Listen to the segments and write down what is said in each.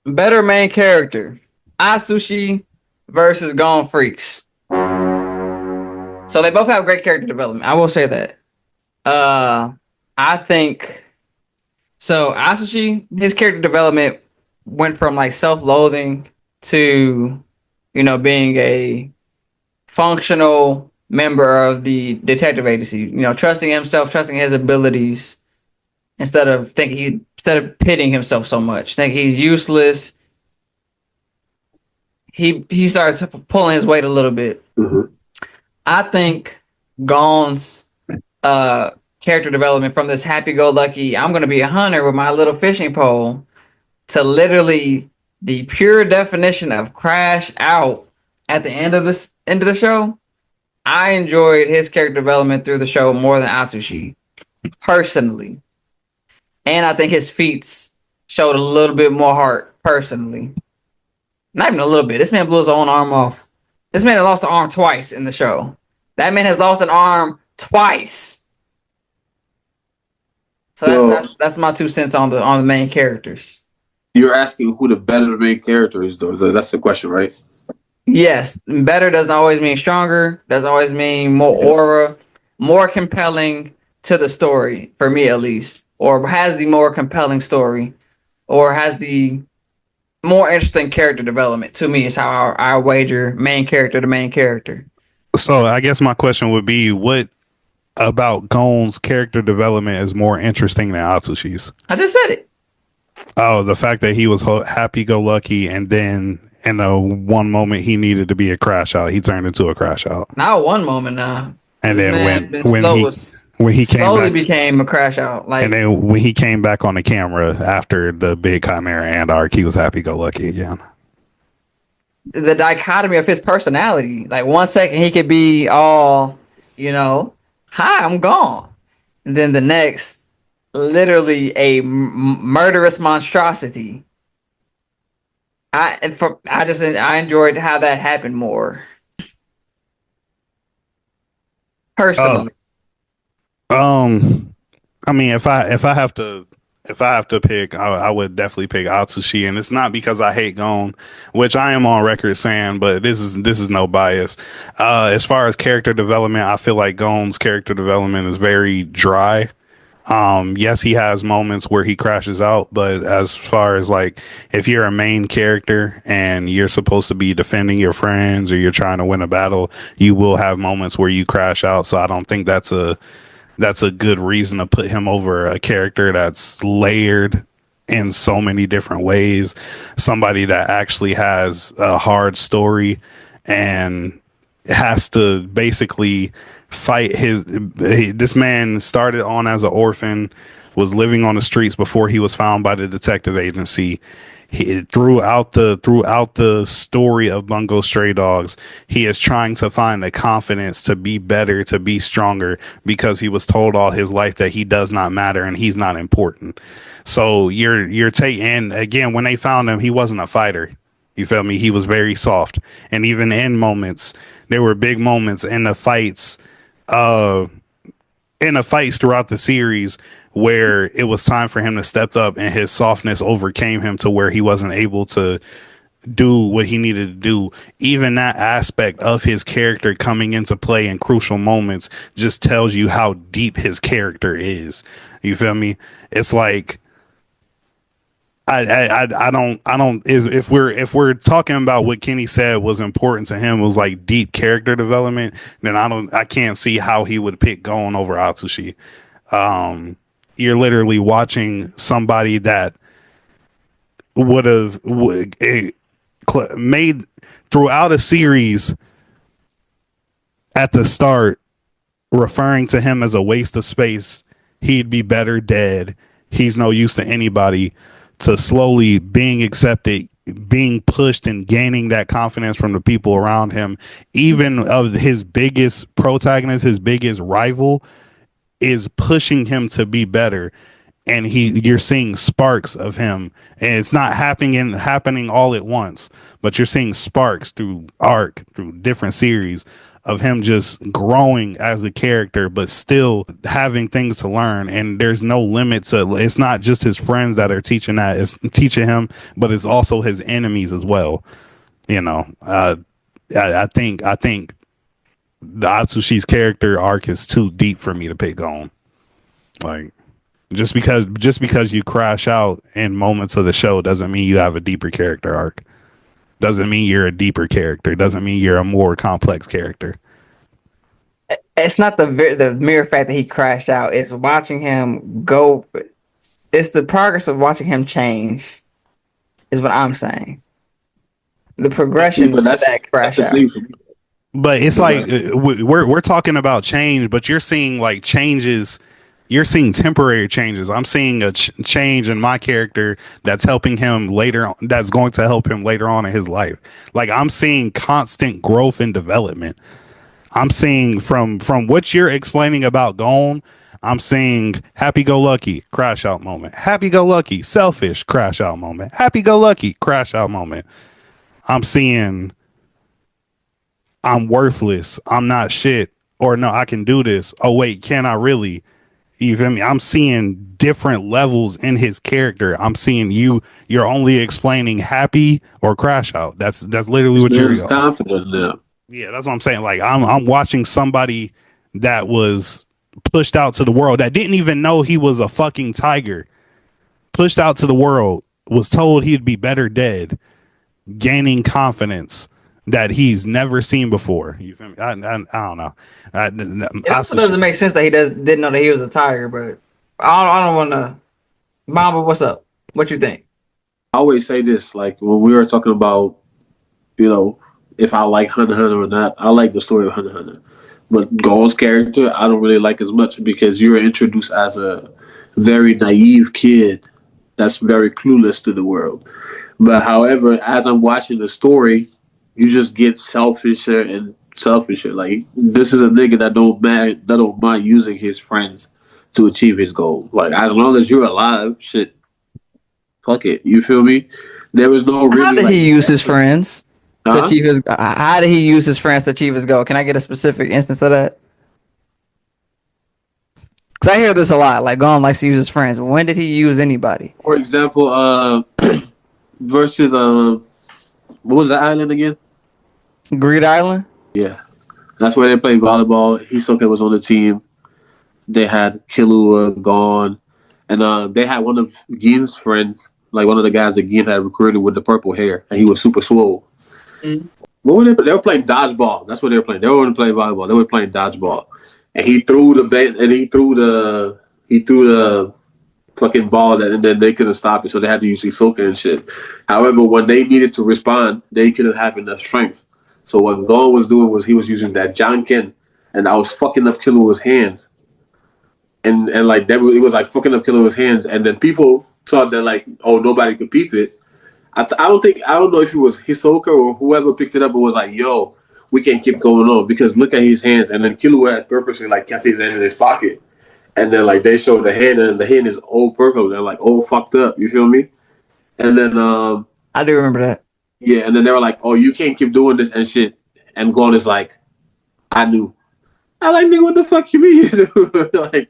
Better main character. Atsushi versus Gon Freecss. So they both have great character development. I will say that. Uh I think so Atsushi, his character development went from like self-loathing to, being a functional member of the detective agency, trusting himself, trusting his abilities instead of pitting himself so much. Think he's useless. He starts pulling his weight a little bit. Mhm. I think Gon's uh character development from this happy-go-lucky, I'm gonna be a hunter with my little fishing pole, to literally the pure definition of crash out at the end of the show. I enjoyed his character development through the show more than Atsushi, personally. And I think his feats showed a little bit more heart, personally. Not even a little bit. This man blew his own arm off. This man has lost an arm twice in the show. That man has lost an arm twice. So that's So that's that's my 2 cents on the main characters. you're asking who the better main character is, though. That's the question, right? Yes, better doesn't always mean stronger. Doesn't always mean more Yeah. aura, more compelling to the story, for me at least, or has the more compelling story, or has the more interesting character development. To me, is how I wager main character to main character. So I guess my question would be, what about Gon's character development is more interesting than Atsushi's? I just said it. Oh, the fact that he was happy go lucky, and then in a one moment he needed to be a crash out, he turned into a crash out. Now one moment now, And this then man been slow, when he came slowly back, became a crash out. and Like then when he came back on the camera after the big Chimera and arc, he was happy go lucky again. the dichotomy of his personality. Like 1 second he could be all, you know, hi, I'm gone, and then the next, literally a murderous monstrosity. I enjoyed how that happened more Uh, personally. I mean, if I have to pick, I would definitely pick Atsushi, and it's not because I hate Gon, which I am on record saying, but this is no bias. As far as character development, I feel like Gon's character development is very dry. Yes, he has moments where he crashes out, but as far as like if you're a main character and you're supposed to be defending your friends or you're trying to win a battle, you will have moments where you crash out. So I don't think that's a good reason to put him over a character that's layered in so many different ways. Somebody that actually has a hard story and has to basically fight this man started on as an orphan, was living on the streets before he was found by the detective agency. Throughout the story of Bungou Stray Dogs, he is trying to find the confidence to be better, to be stronger, because he was told all his life that he does not matter and he's not important. So you're taking, again, when they found him, he wasn't a fighter. You feel me? He was very soft, and even in moments, there were big moments uh, in the fights throughout the series where it was time for him to step up, and his softness overcame him to where he wasn't able to do what he needed to do. Even that aspect of his character coming into play in crucial moments just tells you how deep his character is. You feel me? It's like I don't is if we're talking about what Kenny said was important to him was like deep character development, then I can't see how he would pick going over Atsushi. You're literally watching somebody that would made throughout a series at the start, referring to him as a waste of space. He'd be better dead. He's no use to anybody. To slowly being accepted, being pushed, and gaining that confidence from the people around him, even of his biggest protagonist, his biggest rival, is pushing him to be better. And you're seeing sparks of him, and it's not happening all at once, but you're seeing sparks through arc, through different series of him just growing as a character, but still having things to learn. And there's no limit to, it's not just his friends that are teaching that, it's teaching him, but it's also his enemies as well. You know, I think the Atsushi's character arc is too deep for me to pick on. Like, just because you crash out in moments of the show doesn't mean you have a deeper character arc. Doesn't mean you're a deeper character. Doesn't mean you're a more complex character. It's not the mere fact that he crashed out. It's watching him go. It's the progress of watching him change. Is what I'm saying. The progression But to that that's crash the out. thing for me. But it's like we're talking about change, but you're seeing like changes. You're seeing temporary changes. I'm seeing a change in my character that's helping him later on, that's going to help him later on in his life. Like, I'm seeing constant growth and development. I'm seeing from what you're explaining about Gon, I'm seeing happy-go-lucky crash out moment, happy-go-lucky selfish crash out moment, happy-go-lucky crash out moment. I'm seeing I'm worthless, I'm not shit, or no, I can do this. Oh wait, can I really? You feel me? I'm seeing different levels in his character. I'm seeing you're only explaining happy or crash out. That's literally what Man's you're. confident now. Yeah, that's what I'm saying. Like, I'm watching somebody that was pushed out to the world, that didn't even know he was a fucking tiger. Pushed out to the world, was told he'd be better dead, gaining confidence that he's never seen before. You feel me? I don't know. It also doesn't make sense that he didn't know that he was a tiger. But I don't want to. Mamba, what's up? What you think? I always say this, like when we were talking about, if I like Hunter x Hunter or not, I like the story of Hunter x Hunter. But Gon's character, I don't really like as much because you were introduced as a very naive kid that's very clueless to the world. But however, as I'm watching the story, you just get selfisher and selfisher. Like, this is a nigga that don't mind using his friends to achieve his goal. Like, as long as you're alive, shit, fuck it. You feel me? There was no How really did like, he use his friends to huh? achieve his? How did he use his friends to achieve his goal? Can I get a specific instance of that? Because I hear this a lot. Like, Gon likes to use his friends. When did he use anybody? For example, versus what was the island again? Greed Island. Yeah, that's where they played volleyball. Hisoka was on the team. They had Killua, Gon, and they had one of Gin's friends, like one of the guys that Gin had recruited with the purple hair, and he was super swole. Mm. What were they? They were playing dodgeball. That's what they were playing. They weren't playing volleyball. They were playing dodgeball, and he threw the fucking ball that, and then they couldn't stop it, so they had to use Hisoka and shit. However, when they needed to respond, they couldn't have enough strength. So what Gon was doing was he was using that Janken, and I was fucking up Killua's hands, and like that, it was like fucking up Killua's hands, and then people thought that like, oh, nobody could peep it. I don't know if it was Hisoka or whoever picked it up and was like, yo, we can't keep going on because look at his hands, and then Killua had purposely like kept his hand in his pocket. And then like they showed the hand, and the hand is all purple. They're like all fucked up. You feel me? And then I do remember that. yeah, and then they were like, "Oh, you can't keep doing this and shit." And Gon is like, "I knew." I like, nigga, what the fuck you mean? Like,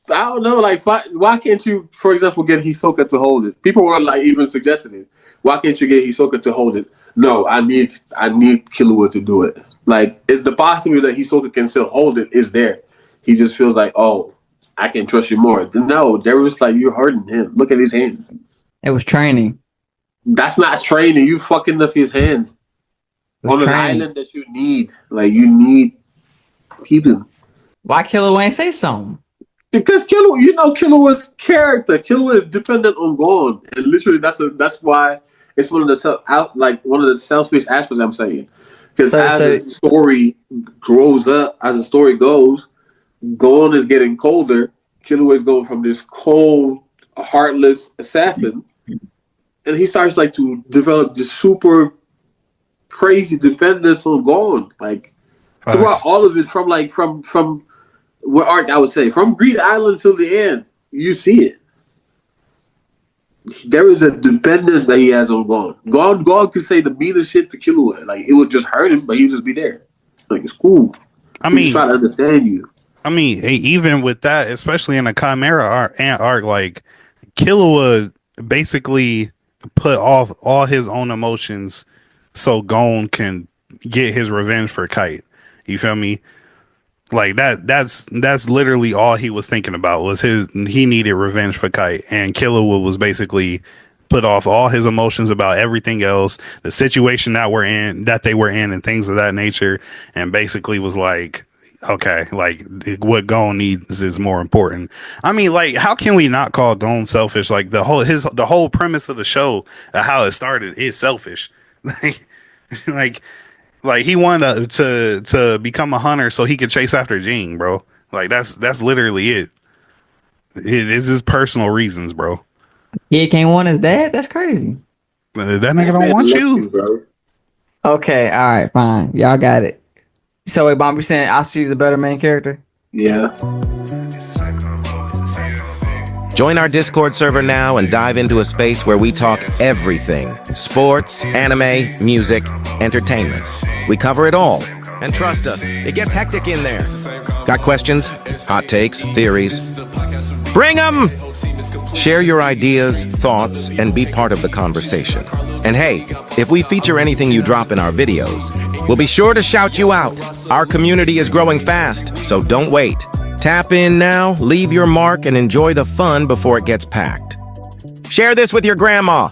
I don't know. Like, why can't you, for example, get Hisoka to hold it? People were like even suggesting it. Why can't you get Hisoka to hold it? No, I need Killua to do it. Like, the possibility that Hisoka can still hold it is there. He just feels like, oh, I can trust you more. No, there was like, you're hurting him. Look at his hands. It was training. That's not training. You fucking up his hands on an island that you need. Like, you need people. Why Killua ain't say something? Because Killua's character. Killua is dependent on Gon, and literally that's why it's one of the selfish aspects I'm saying. Because as the story grows up, as the story goes, Gon is getting colder. Killua is going from this cold, heartless assassin, and he starts like to develop this super crazy dependence on Gon. Like, throughout all of it, from what arc I would say, from Greed Island till the end, you see it. There is a dependence that he has on Gon. Gon could say the meanest shit to Killua. Like, it would just hurt him, but he would just be there. Like, it's cool. I He's mean, trying to understand you. even with that, especially in the Chimera arc, like Killua basically put off all his own emotions so Gon can get his revenge for Kite. You feel me? Like that's literally all he was thinking about was he needed revenge for Kite, and Killua was basically put off all his emotions about everything else, the situation that they were in and things of that nature, and basically was like, okay, like what Gon needs is more important. I mean, like, how can we not call Gon selfish? Like the whole premise of the show, how it started, is selfish. like like he wanted to become a hunter so he could chase after Jing, bro. Like that's literally it. It is his personal reasons, bro. He can't want his dad? That's crazy. That nigga That don't man want left you. bro. Okay, all right, fine. Y'all got it. So wait, Bomb, you saying Atsushi's a better main character? Yeah. Join our Discord server now and dive into a space where we talk everything: sports, anime, music, entertainment. We cover it all. And trust us, it gets hectic in there. Got questions, hot takes, theories? Bring them! Share your ideas, thoughts, and be part of the conversation. And hey, if we feature anything you drop in our videos, we'll be sure to shout you out. Our community is growing fast, so don't wait. Tap in now, leave your mark, and enjoy the fun before it gets packed. Share this with your grandma.